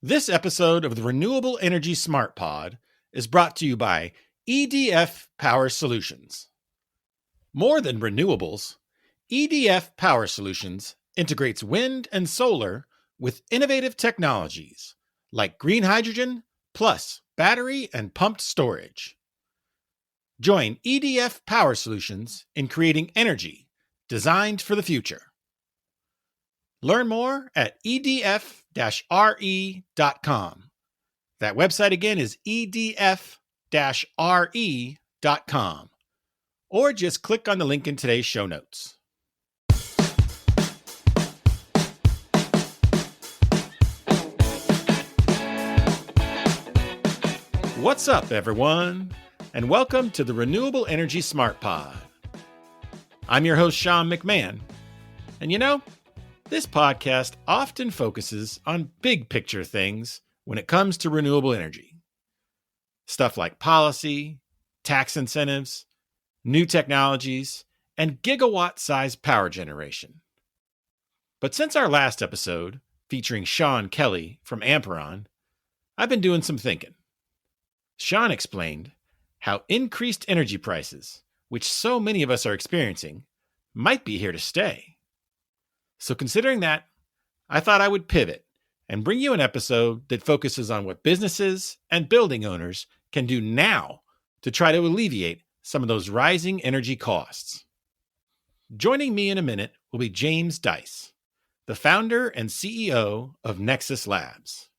This episode of the Renewable Energy Smart Pod is brought to you by EDF Power Solutions. More than renewables, EDF Power Solutions integrates wind and solar with innovative technologies like green hydrogen plus battery and pumped storage. Join EDF Power Solutions in creating energy designed for the future. Learn more at edf-re.com. That website again is edf-re.com. Or just click on the link in today's show notes. What's up, everyone? And welcome to the Renewable Energy Smart Pod. I'm your host, Sean McMahon. And you know, this podcast often focuses on big picture things when it comes to renewable energy. Stuff like policy, tax incentives, new technologies, and gigawatt-sized power generation. But since our last episode, featuring Sean Kelly from Amperon, I've been doing some thinking. Sean explained how increased energy prices, which so many of us are experiencing, might be here to stay. So considering that, I thought I would pivot and bring you an episode that focuses on what businesses and building owners can do now to try to alleviate some of those rising energy costs. Joining me in a minute will be James Dice, the founder and CEO of Nexus Labs.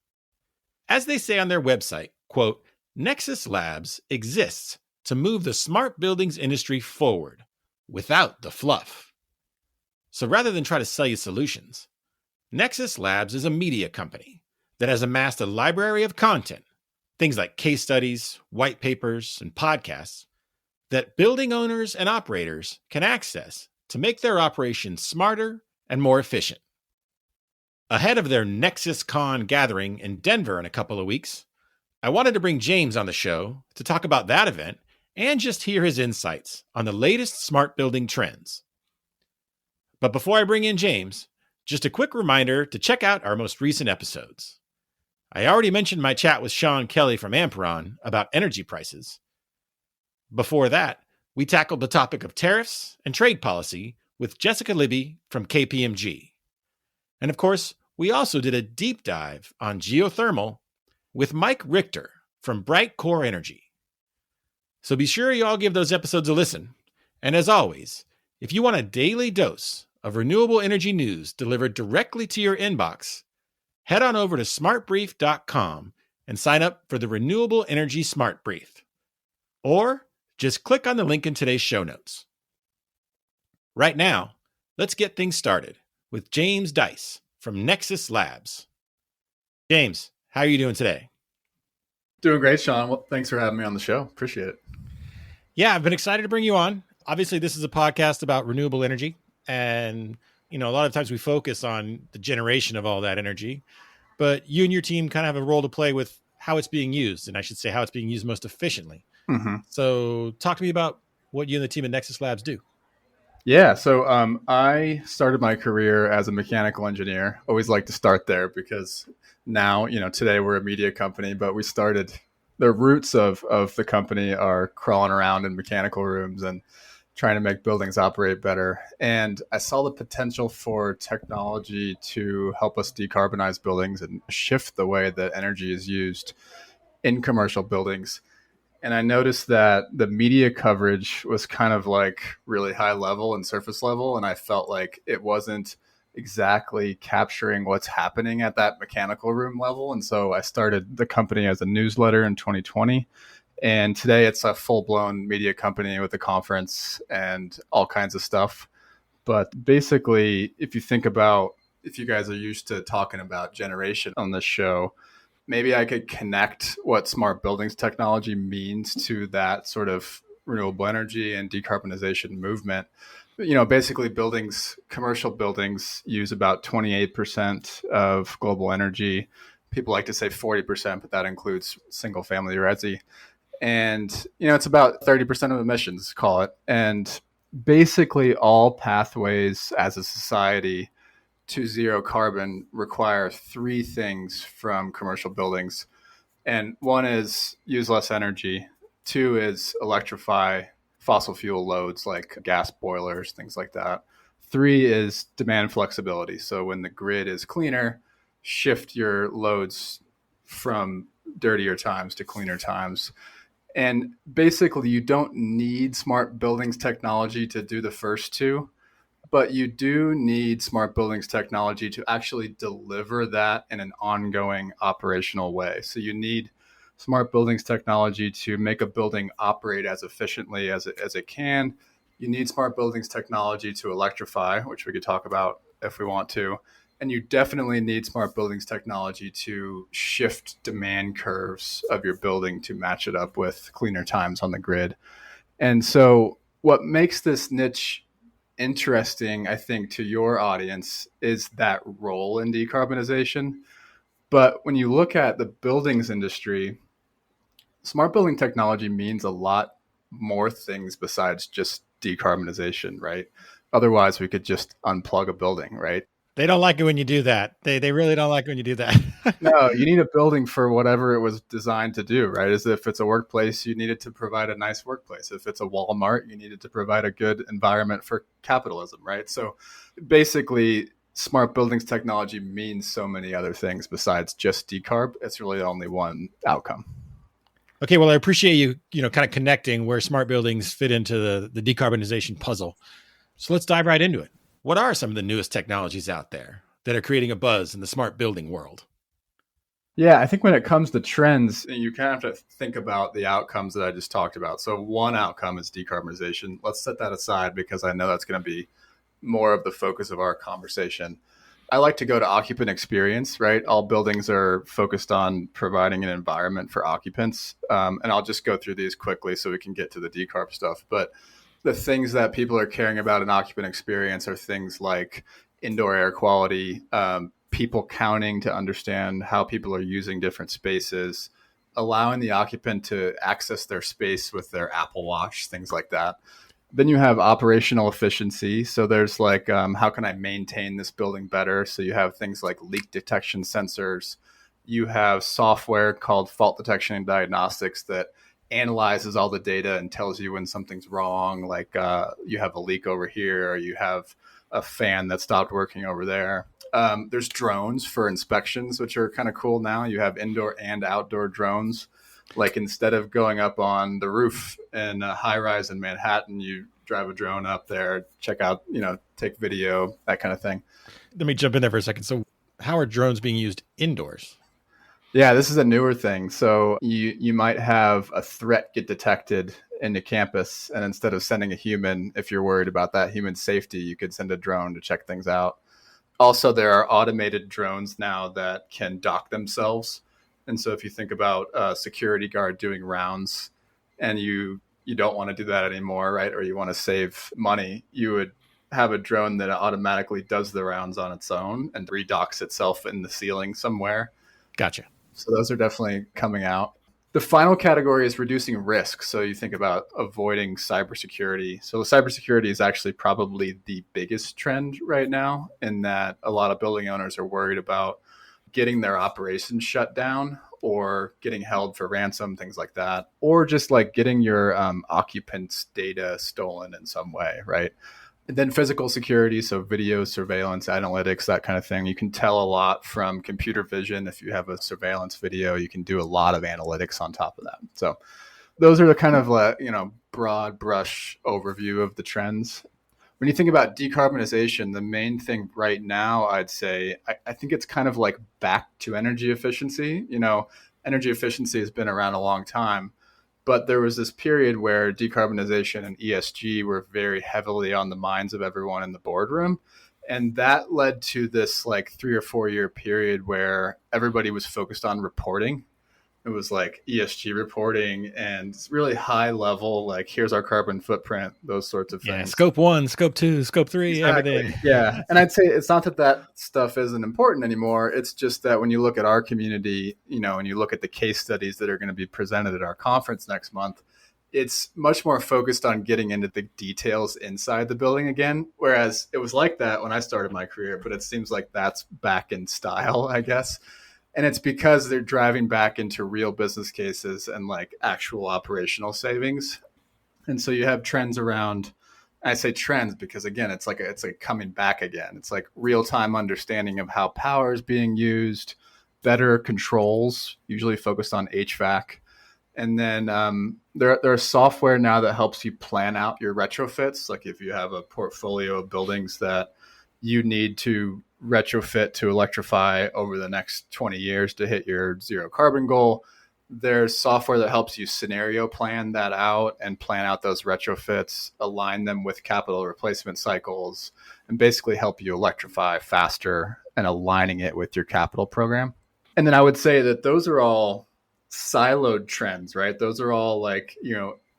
As they say on their website, quote, Nexus Labs exists to move the smart buildings industry forward without the fluff. So rather than try to sell you solutions, Nexus Labs is a media company that has amassed a library of content, things like case studies, white papers, and podcasts, that building owners and operators can access to make their operations smarter and more efficient. Ahead of their NexusCon gathering in Denver in a couple of weeks, I wanted to bring James on the show to talk about that event and just hear his insights on the latest smart building trends. But before I bring in James, just a quick reminder to check out our most recent episodes. I already mentioned my chat with Sean Kelly from Amperon about energy prices. Before that, we tackled the topic of tariffs and trade policy with Jessica Libby from KPMG. And of course, we also did a deep dive on geothermal with Mike Richter from Bright Core Energy. So be sure you all give those episodes a listen. And as always, if you want a daily dose of renewable energy news delivered directly to your inbox, head on over to smartbrief.com and sign up for the Renewable Energy Smart Brief. Or just click on the link in today's show notes. Right now, let's get things started with James Dice from Nexus Labs. James, how are you doing today? Doing great, Sean. Well, thanks for having me on the show. Appreciate it. Yeah, I've been excited to bring you on. Obviously, this is a podcast about renewable energy. And, you know, a lot of times we focus on the generation of all that energy. But you and your team kind of have a role to play with how it's being used. And I should say how it's being used most efficiently. Mm-hmm. So talk to me about what you and the team at Nexus Labs do. Yeah, so I started my career as a mechanical engineer. Always like to start there because now, you know, today we're a media company, but we started, the roots of the company are crawling around in mechanical rooms and trying to make buildings operate better. And I saw the potential for technology to help us decarbonize buildings and shift the way that energy is used in commercial buildings. And I noticed that the media coverage was kind of like really high level and surface level. And I felt like it wasn't exactly capturing what's happening at that mechanical room level. And so I started the company as a newsletter in 2020. And today it's a full-blown media company with a conference and all kinds of stuff. But basically, if you think about, if you guys are used to talking about generation on this show, maybe I could connect what smart buildings technology means to that sort of renewable energy and decarbonization movement. You know, basically buildings, commercial buildings use about 28% of global energy. People like to say 40%, but that includes single family resi. And, you know, it's about 30% of emissions, call it. And basically all pathways as a society to zero carbon require three things from commercial buildings. And one is use less energy. Two is electrify fossil fuel loads like gas boilers, things like that. Three is demand flexibility. So when the grid is cleaner, shift your loads from dirtier times to cleaner times. And basically, you don't need smart buildings technology to do the first two, but you do need smart buildings technology to actually deliver that in an ongoing operational way. So you need smart buildings technology to make a building operate as efficiently as it can. You need smart buildings technology to electrify, which we could talk about if we want to. And you definitely need smart buildings technology to shift demand curves of your building to match it up with cleaner times on the grid. And so what makes this niche interesting, I think, to your audience is that role in decarbonization. But when you look at the buildings industry, smart building technology means a lot more things besides just decarbonization, right? Otherwise, we could just unplug a building, right? They don't like it when you do that. They really don't like when you do that. No, you need a building for whatever it was designed to do, right? As if it's a workplace, you need it to provide a nice workplace. If it's a Walmart, you need it to provide a good environment for capitalism, right? So basically, smart buildings technology means so many other things besides just decarb. It's really only one outcome. Okay, well, I appreciate you, kind of connecting where smart buildings fit into the decarbonization puzzle. So let's dive right into it. What are some of the newest technologies out there that are creating a buzz in the smart building world? Yeah, I think when it comes to trends, you kind of have to think about the outcomes that I just talked about. So one outcome is decarbonization. Let's set that aside because I know that's going to be more of the focus of our conversation. I like to go to occupant experience, right? All buildings are focused on providing an environment for occupants. And I'll just go through these quickly so we can get to the decarb stuff. But the things that people are caring about in occupant experience are things like indoor air quality, people counting to understand how people are using different spaces, allowing the occupant to access their space with their Apple Watch, things like that. Then you have operational efficiency. So there's like, how can I maintain this building better? So you have things like leak detection sensors. You have software called fault detection and diagnostics that analyzes all the data and tells you when something's wrong, like you have a leak over here, or you have a fan that stopped working over there. There's drones for inspections, which are kind of cool now. You have indoor and outdoor drones. Like instead of going up on the roof in a high rise in Manhattan, you drive a drone up there, check out, take video, that kind of thing. Let me jump in there for a second. So how are drones being used indoors? Yeah, this is a newer thing. So you might have a threat get detected into campus, and instead of sending a human, if you're worried about that human safety, you could send a drone to check things out. Also, there are automated drones now that can dock themselves. And so if you think about a security guard doing rounds and you don't want to do that anymore, right? Or you want to save money, you would have a drone that automatically does the rounds on its own and redocks itself in the ceiling somewhere. Gotcha. So those are definitely coming out. The final category is reducing risk. So you think about avoiding cybersecurity. So cybersecurity is actually probably the biggest trend right now, in that a lot of building owners are worried about getting their operations shut down or getting held for ransom, things like that, or just like getting your occupants' data stolen in some way, right? And then physical security, so video surveillance, analytics, that kind of thing. You can tell a lot from computer vision. If you have a surveillance video, you can do a lot of analytics on top of that. So those are the kind of broad brush overview of the trends. When you think about decarbonization, the main thing right now, I'd say, I think it's kind of like back to energy efficiency. Energy efficiency has been around a long time. But there was this period where decarbonization and ESG were very heavily on the minds of everyone in the boardroom. And that led to this like 3 or 4 year period where everybody was focused on reporting. It was like ESG reporting and really high level, like here's our carbon footprint, those sorts of things. Yeah, scope 1, scope 2, scope 3, exactly. Everything. Yeah. And I'd say it's not that stuff isn't important anymore. It's just that when you look at our community, and you look at the case studies that are going to be presented at our conference next month, it's much more focused on getting into the details inside the building again. Whereas it was like that when I started my career, but it seems like that's back in style, I guess. And it's because they're driving back into real business cases and like actual operational savings. And so you have trends around, I say trends because again, it's like coming back again. It's like real time understanding of how power is being used, better controls, usually focused on HVAC. And then there's software now that helps you plan out your retrofits. Like if you have a portfolio of buildings that you need to retrofit to electrify over the next 20 years to hit your zero carbon goal, there's software that helps you scenario plan that out and plan out those retrofits, align them with capital replacement cycles, and basically help you electrify faster and aligning it with your capital program. And then I would say that those are all siloed trends, right? Those are all like,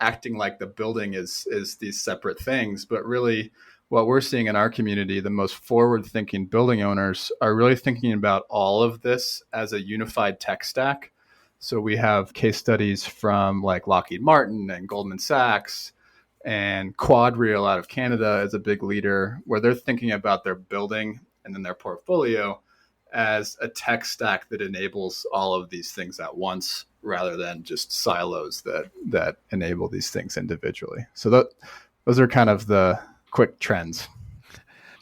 acting like the building is these separate things, but really what we're seeing in our community, the most forward thinking building owners are really thinking about all of this as a unified tech stack. So we have case studies from like Lockheed Martin and Goldman Sachs and Quadreal out of Canada as a big leader, where they're thinking about their building and then their portfolio as a tech stack that enables all of these things at once rather than just silos that enable these things individually. So those are kind of the quick trends.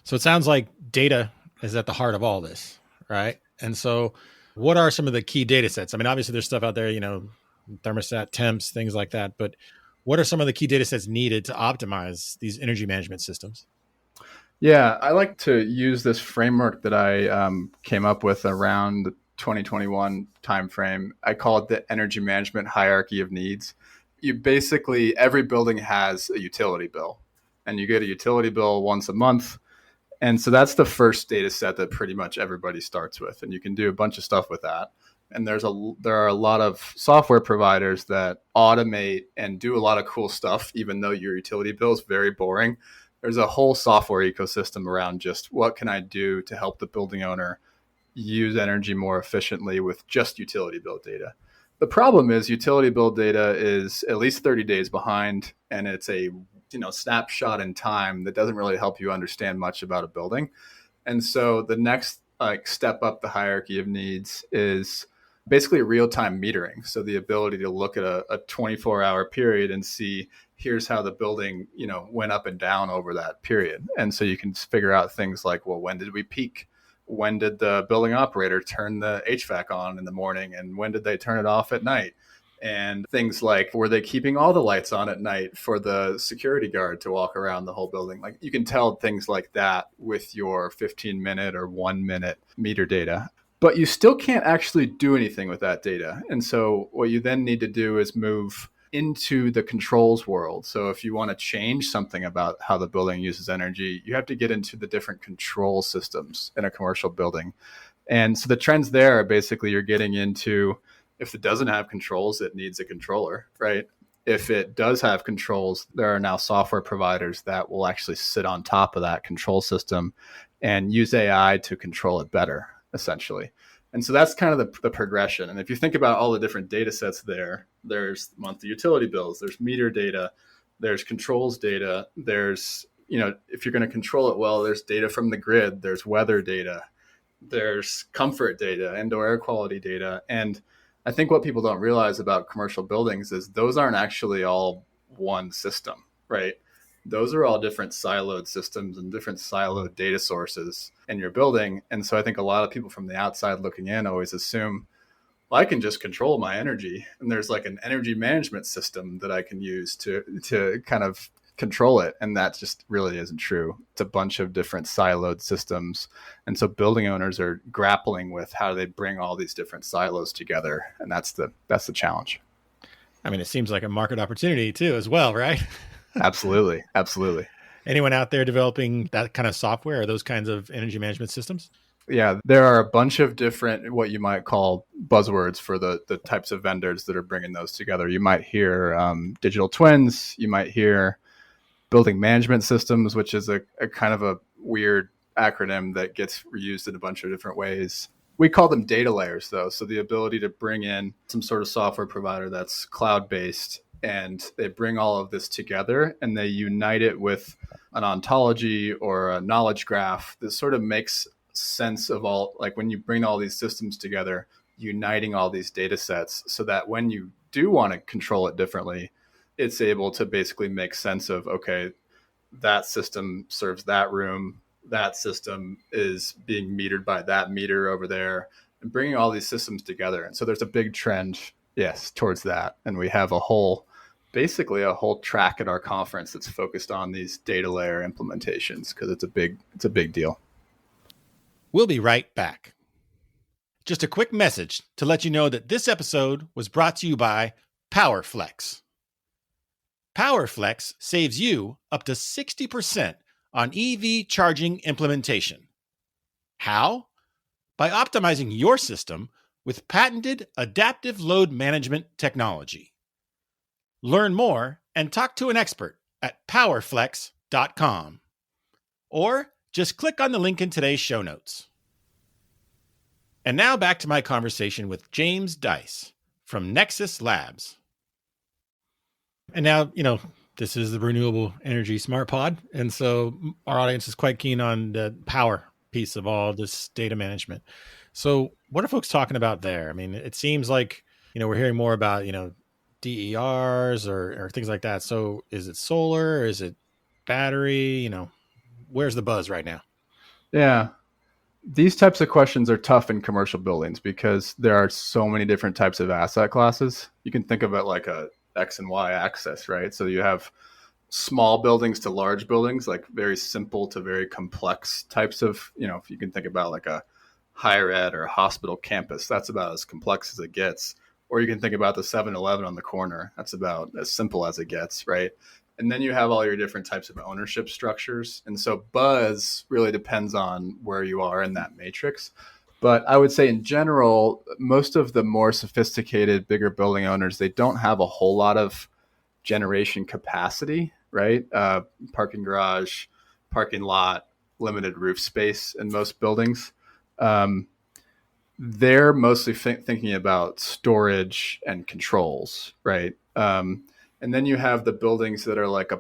So it sounds like data is at the heart of all this, right? And so what are some of the key data sets? I mean, obviously there's stuff out there, thermostat, temps, things like that, but what are some of the key data sets needed to optimize these energy management systems? Yeah, I like to use this framework that I came up with around the 2021 timeframe. I call it the energy management hierarchy of needs. You basically, every building has a utility bill, and you get a utility bill once a month. And so that's the first data set that pretty much everybody starts with. And you can do a bunch of stuff with that. And there are a lot of software providers that automate and do a lot of cool stuff, even though your utility bill is very boring. There's a whole software ecosystem around just what can I do to help the building owner use energy more efficiently with just utility bill data. The problem is utility bill data is at least 30 days behind, and it's a snapshot in time that doesn't really help you understand much about a building. And so the next step up the hierarchy of needs is basically real-time metering. So the ability to look at a 24-hour period and see here's how the building went up and down over that period. And so you can figure out things like, well, when did we peak? When did the building operator turn the HVAC on in the morning? And when did they turn it off at night? And things like, were they keeping all the lights on at night for the security guard to walk around the whole building? Like you can tell things like that with your 15-minute or 1-minute meter data. But you still can't actually do anything with that data. And so what you then need to do is move into the controls world. So if you want to change something about how the building uses energy, you have to get into the different control systems in a commercial building. And so the trends there are basically you're getting into, if it doesn't have controls, it needs a controller, right? If it does have controls, there are now software providers that will actually sit on top of that control system and use AI to control it better, essentially. And so that's kind of the progression. And if you think about all the different data sets there's monthly utility bills, there's meter data, there's controls data, there's, if you're going to control it well, there's data from the grid, there's weather data, there's comfort data, indoor air quality data. And I think what people don't realize about commercial buildings is those aren't actually all one system, right? Those are all different siloed systems and different siloed data sources in your building. And so I think a lot of people from the outside looking in always assume, well, I can just control my energy. And there's like an energy management system that I can use to kind of control it. And that just really isn't true. It's a bunch of different siloed systems. And so building owners are grappling with how they bring all these different silos together. And that's the challenge. I mean, it seems like a market opportunity too, as well, right? Absolutely. Absolutely. Anyone out there developing that kind of software or those kinds of energy management systems? Yeah, there are a bunch of different, what you might call buzzwords for the types of vendors that are bringing those together. You might hear digital twins. You might hear building management systems, which is a kind of a weird acronym that gets reused in a bunch of different ways. We call them data layers, though. So the ability to bring in some sort of software provider that's cloud-based and they bring all of this together and they unite it with an ontology or a knowledge graph that sort of makes sense of all, like when you bring all these systems together, uniting all these data sets so that when you do want to control it differently, it's able to basically make sense of, okay, that system serves that room, that system is being metered by that meter over there, and bringing all these systems together. And so there's a big trend, yes, towards that. And we have basically a whole track at our conference that's focused on these data layer implementations because it's a big deal. We'll be right back. Just a quick message to let you know that this episode was brought to you by PowerFlex. PowerFlex saves you up to 60% on EV charging implementation. How? By optimizing your system with patented adaptive load management technology. Learn more and talk to an expert at powerflex.com. Or just click on the link in today's show notes. And now back to my conversation with James Dice from Nexus Labs. And now, this is the Renewable Energy Smart Pod. And so our audience is quite keen on the power piece of all this data management. So what are folks talking about there? I mean, it seems like, we're hearing more about, DERs or things like that. So is it solar? Is it battery? Where's the buzz right now? Yeah. These types of questions are tough in commercial buildings because there are so many different types of asset classes. You can think of it like a X and Y axis, right? So you have small buildings to large buildings, like very simple to very complex types of, if you can think about like a higher ed or a hospital campus, that's about as complex as it gets. Or you can think about the 7-Eleven on the corner. That's about as simple as it gets, right? And then you have all your different types of ownership structures. And so buzz really depends on where you are in that matrix. But I would say in general, most of the more sophisticated, bigger building owners, they don't have a whole lot of generation capacity, right? Parking garage, parking lot, limited roof space in most buildings. They're mostly thinking about storage and controls, right? And then you have the buildings that are like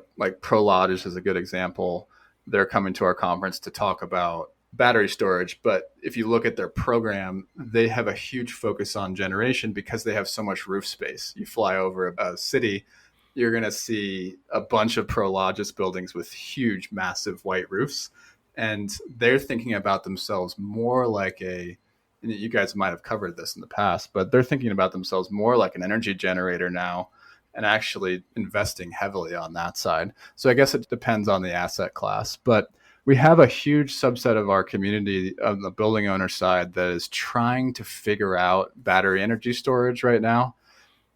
Prologis is a good example. They're coming to our conference to talk about battery storage. But if you look at their program, they have a huge focus on generation because they have so much roof space. You fly over a city, you're going to see a bunch of Prologis buildings with huge, massive white roofs. And they're thinking about themselves more like you guys might have covered this in the past, but they're thinking about themselves more like an energy generator now and actually investing heavily on that side. So I guess it depends on the asset class, but we have a huge subset of our community on the building owner side that is trying to figure out battery energy storage right now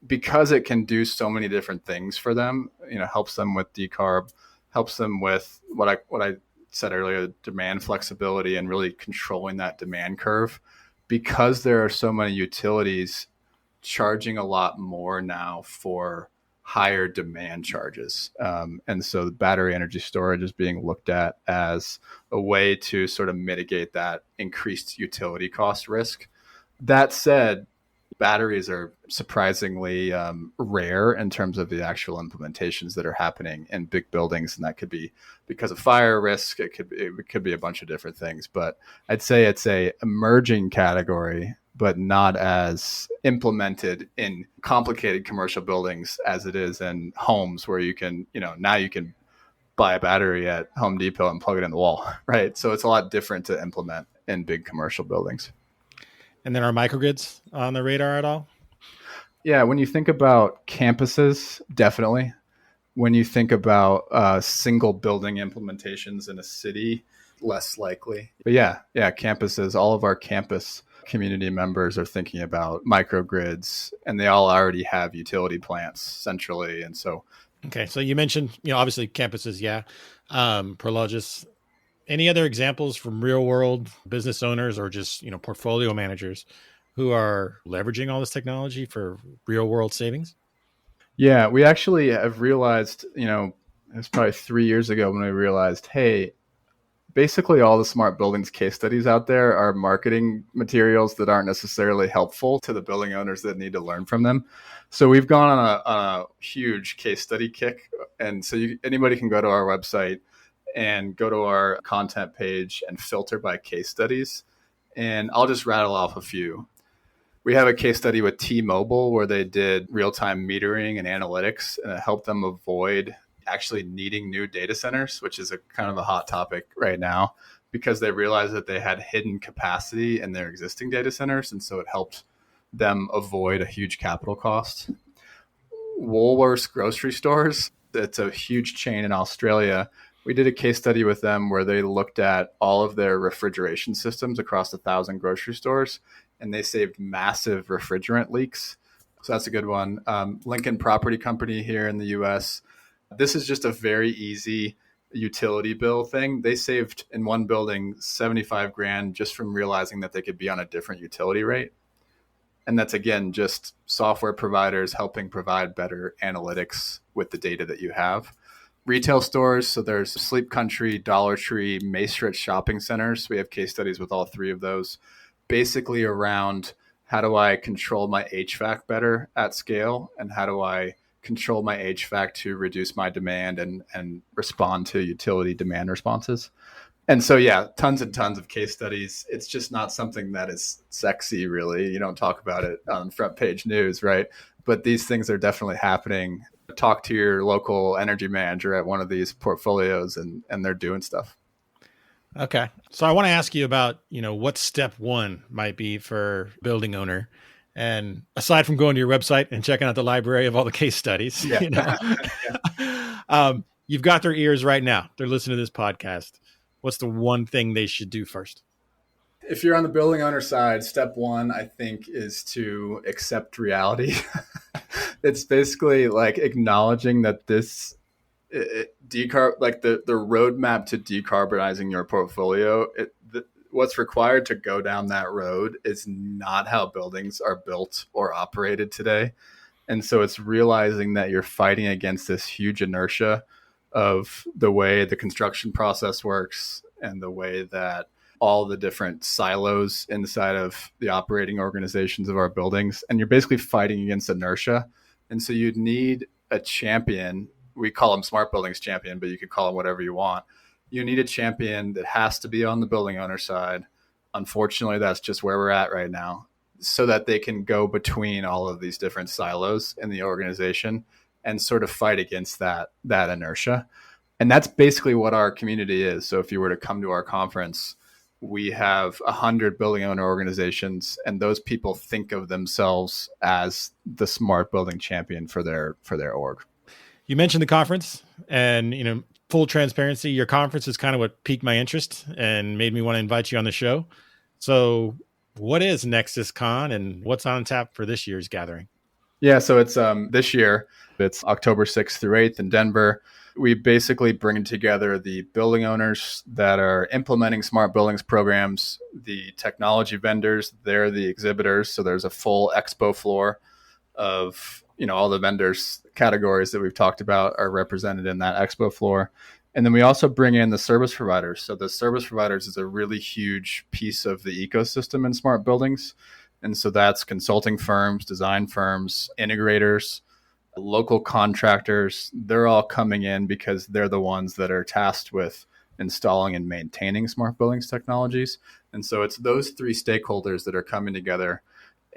because it can do so many different things for them. Helps them with decarb, helps them with what I said earlier, demand flexibility and really controlling that demand curve. Because there are so many utilities charging a lot more now for higher demand charges. And so the battery energy storage is being looked at as a way to sort of mitigate that increased utility cost risk. That said, batteries are surprisingly rare in terms of the actual implementations that are happening in big buildings. And that could be because of fire risk. It could be a bunch of different things, but I'd say it's a emerging category, but not as implemented in complicated commercial buildings as it is in homes where you can, now you can buy a battery at Home Depot and plug it in the wall, right? So it's a lot different to implement in big commercial buildings. And then are microgrids on the radar at all? Yeah, when you think about campuses, definitely. When you think about single building implementations in a city, less likely. But yeah, campuses, all of our campus community members are thinking about microgrids, and they all already have utility plants centrally. And so. Okay, so you mentioned, obviously campuses, yeah. Prologis. Any other examples from real world business owners or just, portfolio managers who are leveraging all this technology for real world savings? Yeah, we actually have realized, it was probably 3 years ago when we realized, hey, basically all the smart buildings case studies out there are marketing materials that aren't necessarily helpful to the building owners that need to learn from them. So we've gone on a huge case study kick. And so anybody can go to our website and go to our content page and filter by case studies. And I'll just rattle off a few. We have a case study with T-Mobile where they did real-time metering and analytics, and it helped them avoid actually needing new data centers, which is a kind of a hot topic right now because they realized that they had hidden capacity in their existing data centers. And so it helped them avoid a huge capital cost. Woolworths grocery stores, it's a huge chain in Australia. We did a case study with them where they looked at all of their refrigeration systems across 1,000 grocery stores, and they saved massive refrigerant leaks. So that's a good one. Lincoln Property Company here in the US. This is just a very easy utility bill thing. They saved in one building 75 grand just from realizing that they could be on a different utility rate. And that's, again, just software providers helping provide better analytics with the data that you have. Retail stores, so there's Sleep Country, Dollar Tree, Macerich shopping centers. We have case studies with all three of those, basically around how do I control my HVAC better at scale, and how do I control my HVAC to reduce my demand and respond to utility demand responses. And so, yeah, tons and tons of case studies. It's just not something that is sexy, really. You don't talk about it on front page news, right? But these things are definitely happening. Talk to your local energy manager at one of these portfolios, and they're doing stuff. Okay. So I want to ask you about, what step one might be for building owner. And aside from going to your website and checking out the library of all the case studies, you've got their ears right now. They're listening to this podcast. What's the one thing they should do first? If you're on the building owner side, step one, I think, is to accept reality. It's basically like acknowledging that this the roadmap to decarbonizing your portfolio, what's required to go down that road is not how buildings are built or operated today. And so it's realizing that you're fighting against this huge inertia of the way the construction process works and the way that all the different silos inside of the operating organizations of our buildings. And you're basically fighting against inertia. And so you'd need a champion. We call them smart buildings champion, but you could call them whatever you want. You need a champion that has to be on the building owner side. Unfortunately, that's just where we're at right now, so that they can go between all of these different silos in the organization and sort of fight against that inertia. And that's basically what our community is. So if you were to come to our conference, we have 100 building owner organizations, and those people think of themselves as the smart building champion for their org. You mentioned the conference, and full transparency, your conference is kind of what piqued my interest and made me want to invite you on the show. So what is NexusCon and what's on tap for this year's gathering? Yeah, so it's this year, it's October 6th through 8th in Denver. We basically bring together the building owners that are implementing smart buildings programs, the technology vendors, they're the exhibitors. So there's a full expo floor of, all the vendors categories that we've talked about are represented in that expo floor. And then we also bring in the service providers. So the service providers is a really huge piece of the ecosystem in smart buildings. And so that's consulting firms, design firms, integrators, local contractors. They're all coming in because they're the ones that are tasked with installing and maintaining smart buildings technologies. And so it's those three stakeholders that are coming together.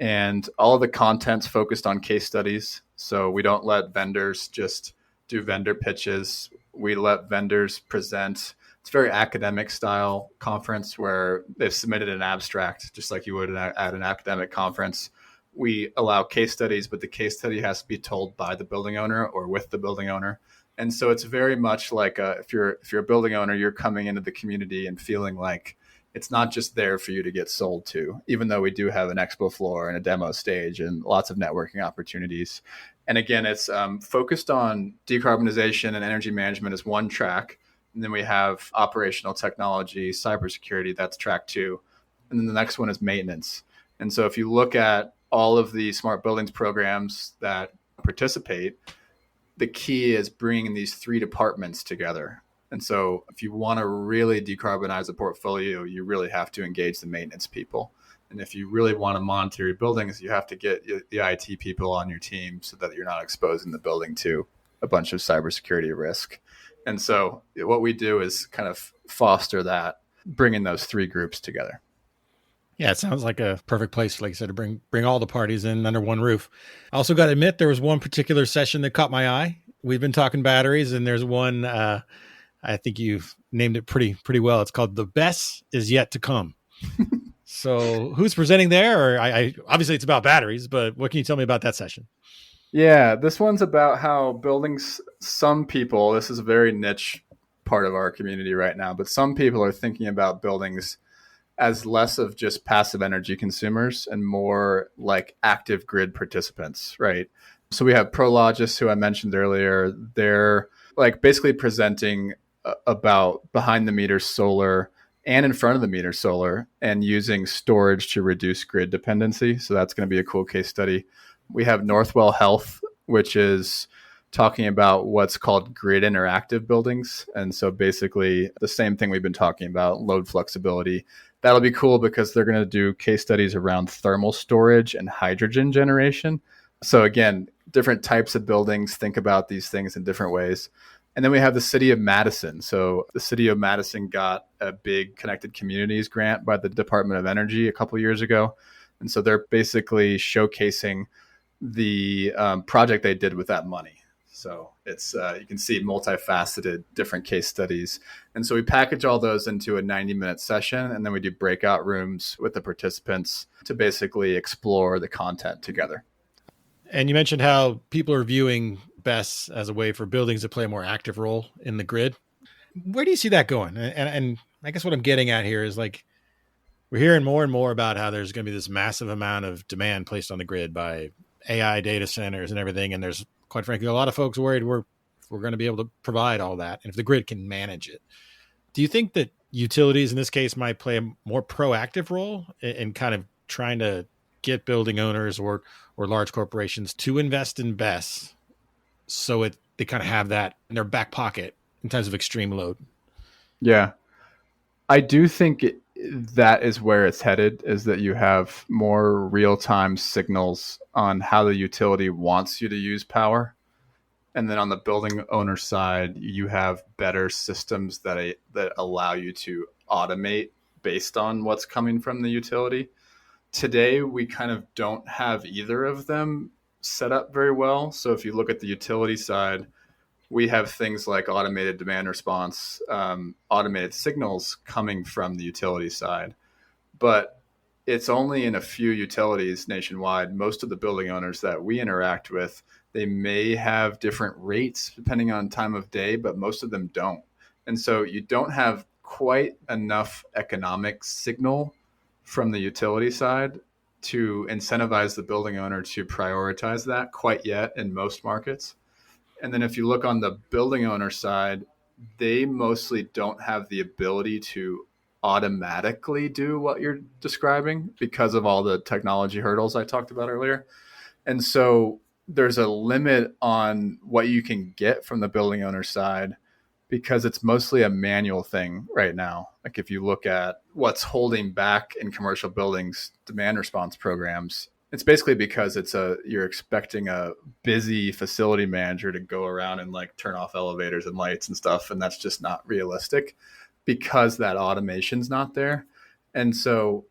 And all of the content's focused on case studies. So we don't let vendors just do vendor pitches. We let vendors present. It's a very academic style conference where they've submitted an abstract, just like you would at an academic conference. We allow case studies, but the case study has to be told by the building owner or with the building owner. And so it's very much like if you're a building owner, you're coming into the community and feeling like it's not just there for you to get sold to, even though we do have an expo floor and a demo stage and lots of networking opportunities. And again, it's focused on decarbonization and energy management as one track. And then we have operational technology, cybersecurity, that's track 2. And then the next one is maintenance. And so if you look at all of the smart buildings programs that participate, the key is bringing these three departments together. And so if you want to really decarbonize a portfolio, you really have to engage the maintenance people. And if you really want to monitor your buildings, you have to get the IT people on your team so that you're not exposing the building to a bunch of cybersecurity risk. And so what we do is kind of foster that, bringing those three groups together. Yeah, it sounds like a perfect place, like I said, to bring all the parties in under one roof. I also got to admit, there was one particular session that caught my eye. We've been talking batteries, and there's one, I think you've named it pretty well. It's called "The BESS is Yet to Come." So who's presenting there? Or I obviously it's about batteries, but what can you tell me about that session? Yeah, this one's about how buildings, some people, this is a very niche part of our community right now, but some people are thinking about buildings as less of just passive energy consumers and more like active grid participants, right? So we have Prologis, who I mentioned earlier. They're like basically presenting about behind the meter solar and in front of the meter solar and using storage to reduce grid dependency. So that's going to be a cool case study. We have Northwell Health, which is talking about what's called grid interactive buildings. And so basically the same thing we've been talking about, load flexibility. That'll be cool because they're going to do case studies around thermal storage and hydrogen generation. So again, different types of buildings think about these things in different ways. And then we have the city of Madison. So the city of Madison got a big Connected Communities grant by the Department of Energy a couple of years ago. And so they're basically showcasing the project they did with that money. So it's you can see multifaceted different case studies. And so we package all those into a 90-minute session, and then we do breakout rooms with the participants to basically explore the content together. And you mentioned how people are viewing BESS as a way for buildings to play a more active role in the grid. Where do you see that going? And I guess what I'm getting at here is like, we're hearing more and more about how there's going to be this massive amount of demand placed on the grid by AI data centers and everything. And there's, quite frankly, a lot of folks worried we're going to be able to provide all that, and if the grid can manage it. Do you think that utilities in this case might play a more proactive role in kind of trying to get building owners or large corporations to invest in BESS so they kind of have that in their back pocket in times of extreme load? Yeah, I do think that is where it's headed, is that you have more real-time signals on how the utility wants you to use power. And then on the building owner side, you have better systems that allow you to automate based on what's coming from the utility. Today, we kind of don't have either of them set up very well. So if you look at the utility side, we have things like automated demand response, automated signals coming from the utility side. But it's only in a few utilities nationwide. Most of the building owners that we interact with, they may have different rates depending on time of day, but most of them don't. And so you don't have quite enough economic signal from the utility side to incentivize the building owner to prioritize that quite yet in most markets. And then if you look on the building owner side, they mostly don't have the ability to automatically do what you're describing because of all the technology hurdles I talked about earlier. And so there's a limit on what you can get from the building owner side because it's mostly a manual thing right now. Like if you look at what's holding back in commercial buildings demand response programs, it's basically because you're expecting a busy facility manager to go around and like turn off elevators and lights and stuff. And that's just not realistic because that automation's not there. And so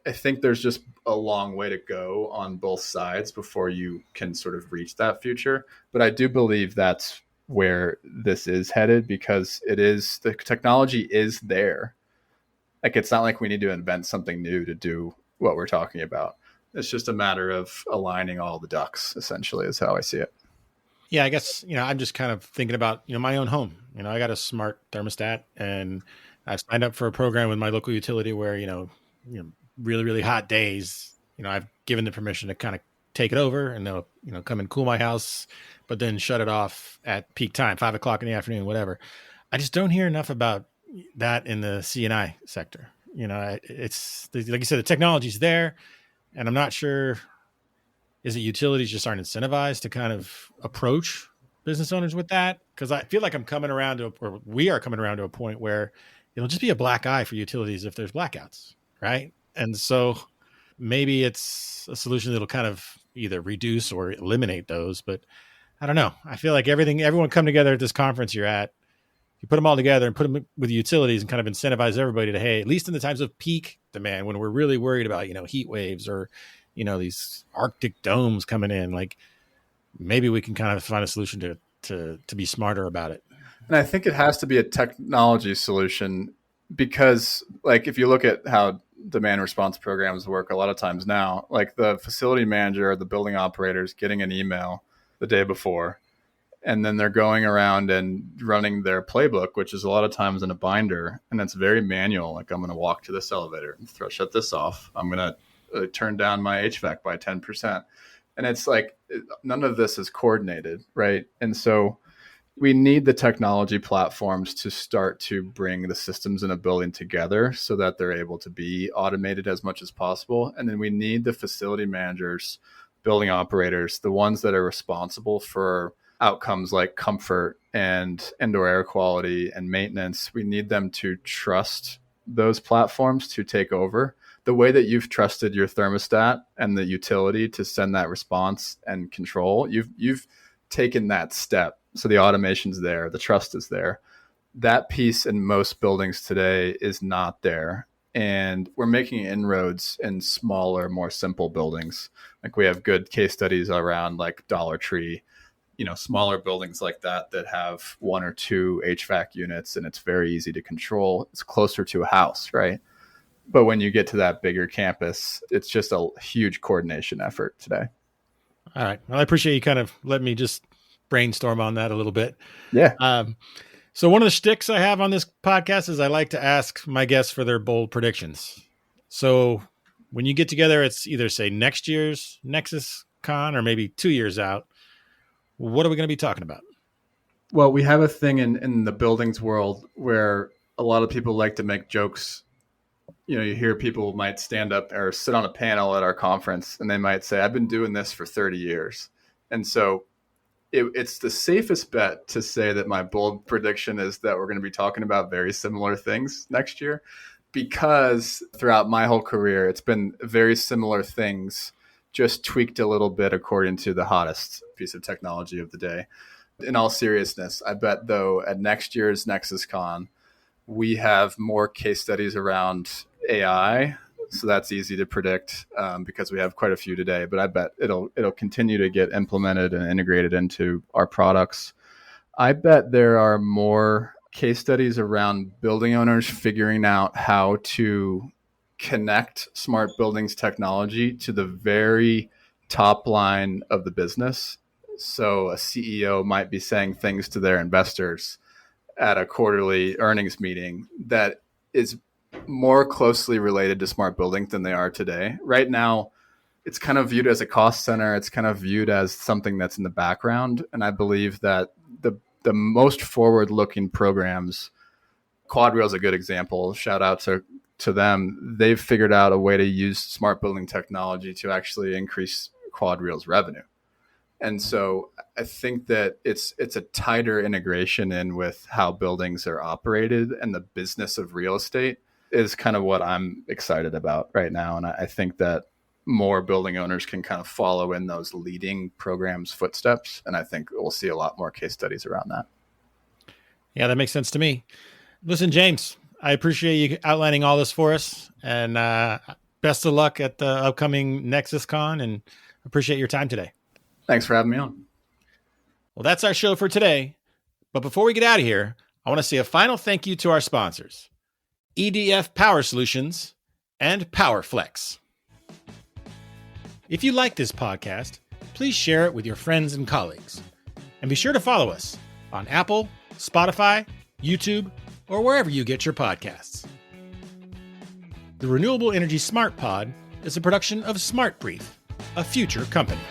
I think there's just a long way to go on both sides before you can sort of reach that future. But I do believe that's where this is headed because the technology is there. Like it's not like we need to invent something new to do what we're talking about. It's just a matter of aligning all the ducks, essentially, is how I see it. Yeah, I guess, I'm just kind of thinking about, my own home. I got a smart thermostat, and I've signed up for a program with my local utility where, really, really hot days, I've given the permission to kind of take it over and they'll, come and cool my house, but then shut it off at peak time, 5:00 in the afternoon, whatever. I just don't hear enough about that in the C&I sector. It's like you said, the technology's there. And I'm not sure, is it utilities just aren't incentivized to kind of approach business owners with that? Because I feel like we are coming around to a point where it'll just be a black eye for utilities if there's blackouts, right? And so maybe it's a solution that'll kind of either reduce or eliminate those. But I don't know. I feel like everyone come together at this conference you're at, you put them all together and put them with the utilities and kind of incentivize everybody to, hey, at least in the times of peak demand, when we're really worried about, heat waves or, these Arctic domes coming in, like maybe we can kind of find a solution to be smarter about it. And I think it has to be a technology solution because, like, if you look at how demand response programs work a lot of times now, like the facility manager or the building operators getting an email the day before, and then they're going around and running their playbook, which is a lot of times in a binder, and it's very manual. Like, I'm going to walk to this elevator and shut this off. I'm going to turn down my HVAC by 10%. And it's like, none of this is coordinated, right? And so we need the technology platforms to start to bring the systems in a building together so that they're able to be automated as much as possible. And then we need the facility managers, building operators, the ones that are responsible for outcomes like comfort and indoor air quality and maintenance. We need them to trust those platforms to take over the way that you've trusted your thermostat and the utility to send that response and control. You've taken that step. So the automation's there, the trust is there. That piece in most buildings today is not there. And we're making inroads in smaller, more simple buildings. Like, we have good case studies around like Dollar Tree, smaller buildings like that have 1 or 2 HVAC units, and it's very easy to control. It's closer to a house, right? But when you get to that bigger campus, it's just a huge coordination effort today. All right. Well, I appreciate you kind of letting me just brainstorm on that a little bit. Yeah. So one of the shticks I have on this podcast is I like to ask my guests for their bold predictions. So when you get together, it's either say next year's NexusCon or maybe 2 years out. What are we going to be talking about? Well, we have a thing in the buildings world where a lot of people like to make jokes. You hear people might stand up or sit on a panel at our conference and they might say, I've been doing this for 30 years. And so it's the safest bet to say that my bold prediction is that we're going to be talking about very similar things next year, because throughout my whole career, it's been very similar things, just tweaked a little bit according to the hottest piece of technology of the day. In all seriousness, I bet, though, at next year's NexusCon, we have more case studies around AI. So that's easy to predict because we have quite a few today. But I bet it'll continue to get implemented and integrated into our products. I bet there are more case studies around building owners figuring out how to connect smart buildings technology to the very top line of the business. So a CEO might be saying things to their investors at a quarterly earnings meeting that is more closely related to smart buildings than they are today. Right now, it's kind of viewed as a cost center. It's kind of viewed as something that's in the background. And I believe that the most forward-looking programs, Quadreal is a good example. Shout out to them. They've figured out a way to use smart building technology to actually increase Quadreal's revenue. And so I think that it's a tighter integration in with how buildings are operated, and the business of real estate is kind of what I'm excited about right now. And I think that more building owners can kind of follow in those leading programs' footsteps. And I think we'll see a lot more case studies around that. Yeah, that makes sense to me. Listen, James, I appreciate you outlining all this for us, and best of luck at the upcoming NexusCon, and appreciate your time today. Thanks for having me on. Well, that's our show for today. But before we get out of here, I want to say a final thank you to our sponsors, EDF Power Solutions and PowerFlex. If you like this podcast, please share it with your friends and colleagues. And be sure to follow us on Apple, Spotify, YouTube, or wherever you get your podcasts. The Renewable Energy Smart Pod is a production of Smart Brief, a future company.